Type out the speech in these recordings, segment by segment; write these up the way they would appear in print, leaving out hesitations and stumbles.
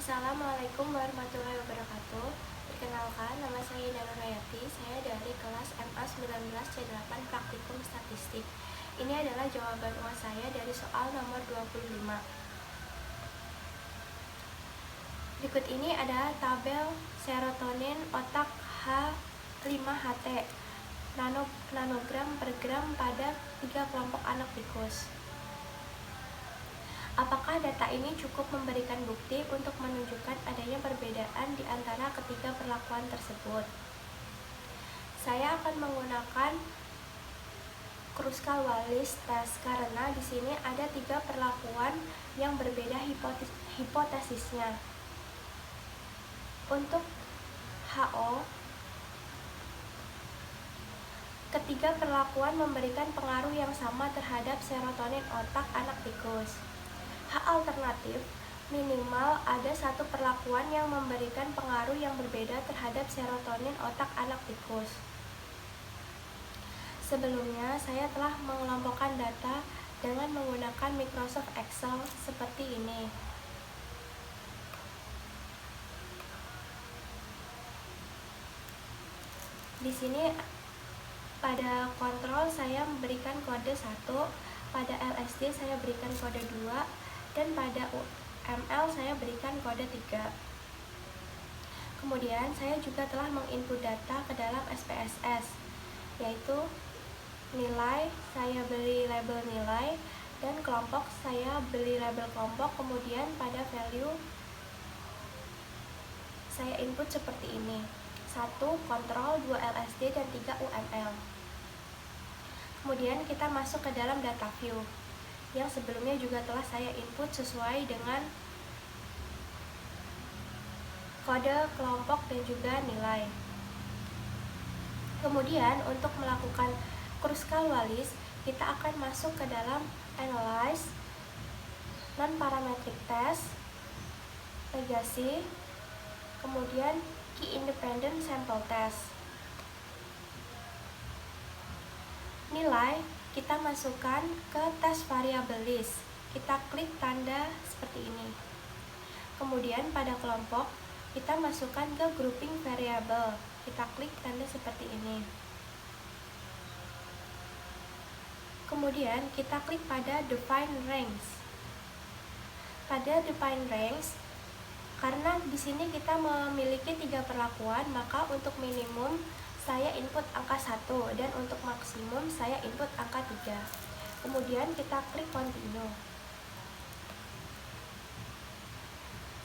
Assalamualaikum warahmatullahi wabarakatuh. Perkenalkan, nama saya Ida Nurayati. Saya dari kelas MA 19C8 Praktikum Statistik. Ini adalah jawaban UAS saya dari soal nomor 25. Berikut ini ada tabel serotonin otak H5HT nanogram per gram pada 3 kelompok anak tikus. Apakah data ini cukup memberikan bukti untuk menunjukkan adanya perbedaan di antara ketiga perlakuan tersebut? Saya akan menggunakan Kruskal-Wallis test karena di sini ada 3 perlakuan yang berbeda hipotesisnya. Untuk HO, ketiga perlakuan memberikan pengaruh yang sama terhadap serotonin otak anak tikus. H alternatif, minimal ada satu perlakuan yang memberikan pengaruh yang berbeda terhadap serotonin otak anak tikus. Sebelumnya, saya telah mengelompokkan data dengan menggunakan Microsoft Excel seperti ini. Di sini pada kontrol saya memberikan kode 1, pada LSD saya berikan kode 2, dan pada UML saya berikan kode 3. Kemudian saya juga telah menginput data ke dalam SPSS, yaitu nilai saya beri label nilai, dan kelompok saya beri label kelompok. Kemudian pada value saya input seperti ini: 1 kontrol, 2 LSD, dan 3 UML. Kemudian kita masuk ke dalam data view yang sebelumnya juga telah saya input sesuai dengan kode kelompok dan juga nilai. Kemudian untuk melakukan Kruskal-Wallis, kita akan masuk ke dalam Analyze, Non-Parametric Test, Legacy, kemudian Key Independent Sample Test. Nilai kita masukkan ke tes variable list. Kita klik tanda seperti ini. Kemudian pada kelompok kita masukkan ke grouping variable. Kita klik tanda seperti ini. Kemudian kita klik pada define range. Pada define range, karena di sini kita memiliki 3 perlakuan, maka untuk minimum saya input angka 1 dan untuk maksimum saya input angka 3. Kemudian kita klik continue.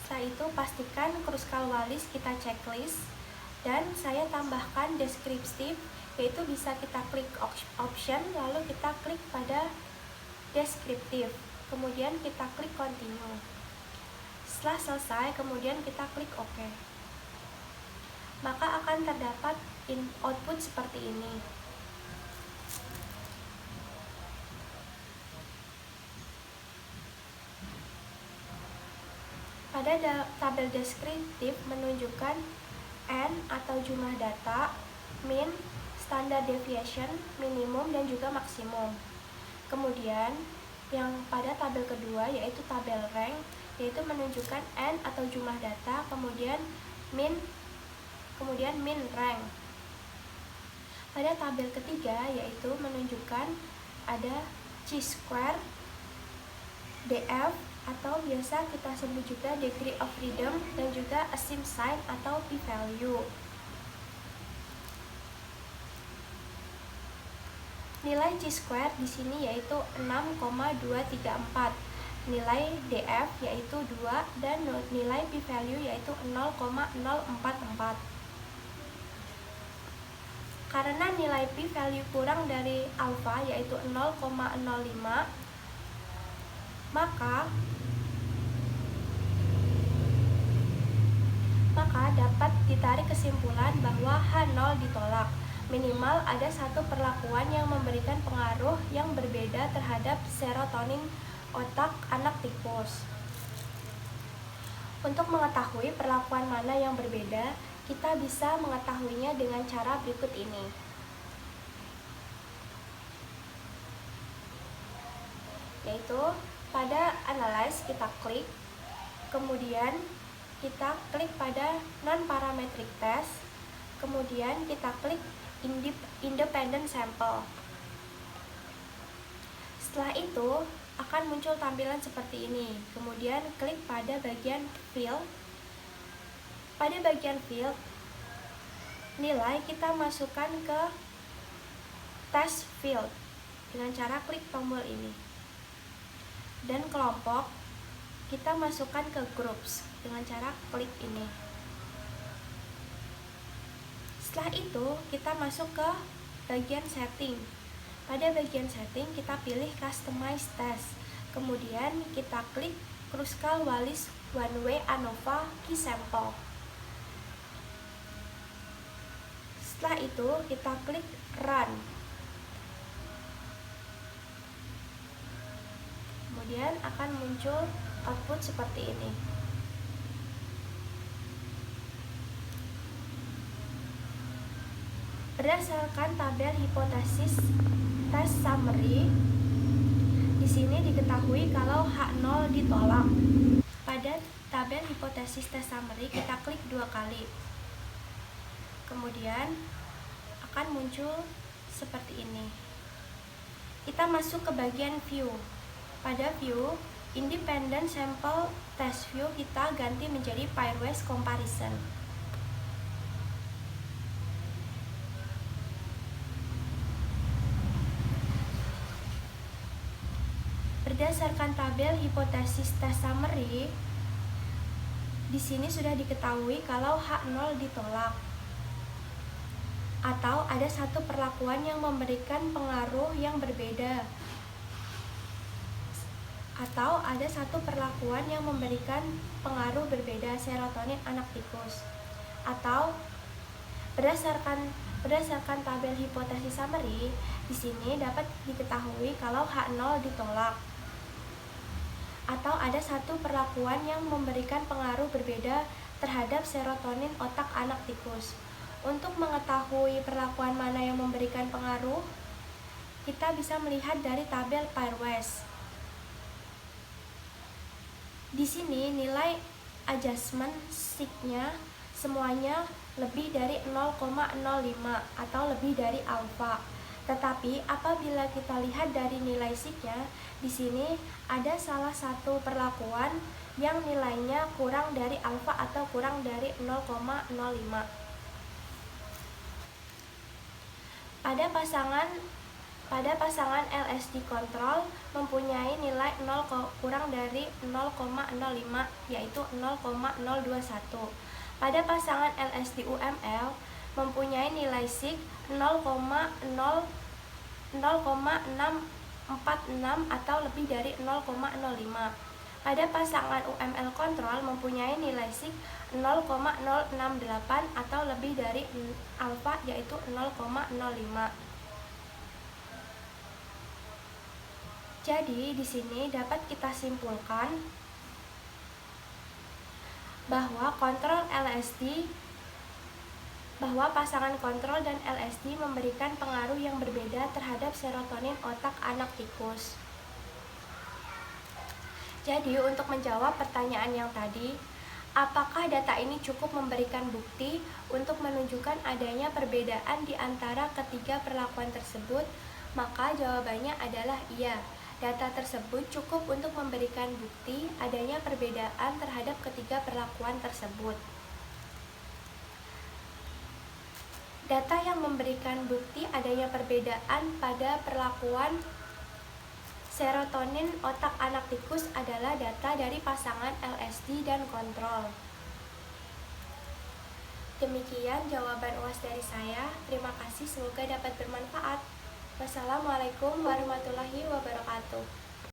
Setelah itu pastikan Kruskal-Wallis kita checklist, dan saya tambahkan deskriptif, yaitu bisa kita klik option lalu kita klik pada deskriptif. Kemudian kita klik continue. Setelah selesai, kemudian kita klik OK. Maka akan terdapat output seperti ini. Pada tabel deskriptif menunjukkan N atau jumlah data, min, standard deviation, minimum, dan juga maksimum. Kemudian yang pada tabel kedua yaitu tabel rank, yaitu menunjukkan N atau jumlah data, kemudian min rank. Pada tabel ketiga yaitu menunjukkan ada chi-square, DF atau biasa kita sebut juga degree of freedom, dan juga assigned sign atau p-value. Nilai chi-square di sini yaitu 6,234. Nilai DF yaitu 2 dan nilai p-value yaitu 0,044. Karena nilai p-value kurang dari alpha yaitu 0,05, maka dapat ditarik kesimpulan bahwa H0 ditolak. Minimal ada satu perlakuan yang memberikan pengaruh yang berbeda terhadap serotonin otak anak tikus. Untuk mengetahui perlakuan mana yang berbeda, kita bisa mengetahuinya dengan cara berikut ini. Yaitu pada analyze kita klik, kemudian kita klik pada non-parametric test, kemudian kita klik independent sample. Setelah itu akan muncul tampilan seperti ini. Kemudian klik pada bagian field. Pada bagian field, nilai kita masukkan ke test field dengan cara klik tombol ini. Dan kelompok kita masukkan ke groups dengan cara klik ini. Setelah itu kita masuk ke bagian setting. Pada bagian setting kita pilih customize test. Kemudian kita klik Kruskal Wallis One Way ANOVA Key Sample. Setelah itu kita klik run. Kemudian akan muncul output seperti ini. Berdasarkan tabel hipotesis test summary, di sini diketahui kalau H0 ditolak. Pada tabel hipotesis test summary kita klik 2 kali. Kemudian akan muncul seperti ini. Kita masuk ke bagian view. Pada view, independent sample test view kita ganti menjadi pairwise comparison. Berdasarkan tabel hipotesis test summary, di sini sudah diketahui kalau H0 ditolak. Atau ada satu perlakuan yang memberikan pengaruh yang berbeda. Atau ada satu perlakuan yang memberikan pengaruh berbeda serotonin anak tikus. Atau berdasarkan tabel hipotesis summary, di sini dapat diketahui kalau H0 ditolak. Atau ada satu perlakuan yang memberikan pengaruh berbeda terhadap serotonin otak anak tikus. Untuk mengetahui perlakuan mana yang memberikan pengaruh, kita bisa melihat dari tabel pairwise. Di sini nilai adjustment sig-nya semuanya lebih dari 0,05 atau lebih dari alfa. Tetapi apabila kita lihat dari nilai sig-nya, di sini ada salah satu perlakuan yang nilainya kurang dari alfa atau kurang dari 0,05. Pada pasangan LSD kontrol mempunyai nilai kurang dari 0,05 yaitu 0,021. Pada pasangan LSD UML mempunyai nilai sig 0,646 atau lebih dari 0,05. Pada pasangan UML kontrol mempunyai nilai sig 0,068 atau lebih dari alfa yaitu 0,05. Jadi di sini dapat kita simpulkan bahwa pasangan kontrol dan LSD memberikan pengaruh yang berbeda terhadap serotonin otak anak tikus. Jadi untuk menjawab pertanyaan yang tadi, apakah data ini cukup memberikan bukti untuk menunjukkan adanya perbedaan di antara ketiga perlakuan tersebut? Maka jawabannya adalah iya. Data tersebut cukup untuk memberikan bukti adanya perbedaan terhadap ketiga perlakuan tersebut. Data yang memberikan bukti adanya perbedaan pada perlakuan serotonin otak anak tikus adalah data dari pasangan LSD dan kontrol. Demikian jawaban UAS dari saya. Terima kasih, semoga dapat bermanfaat. Wassalamualaikum warahmatullahi wabarakatuh.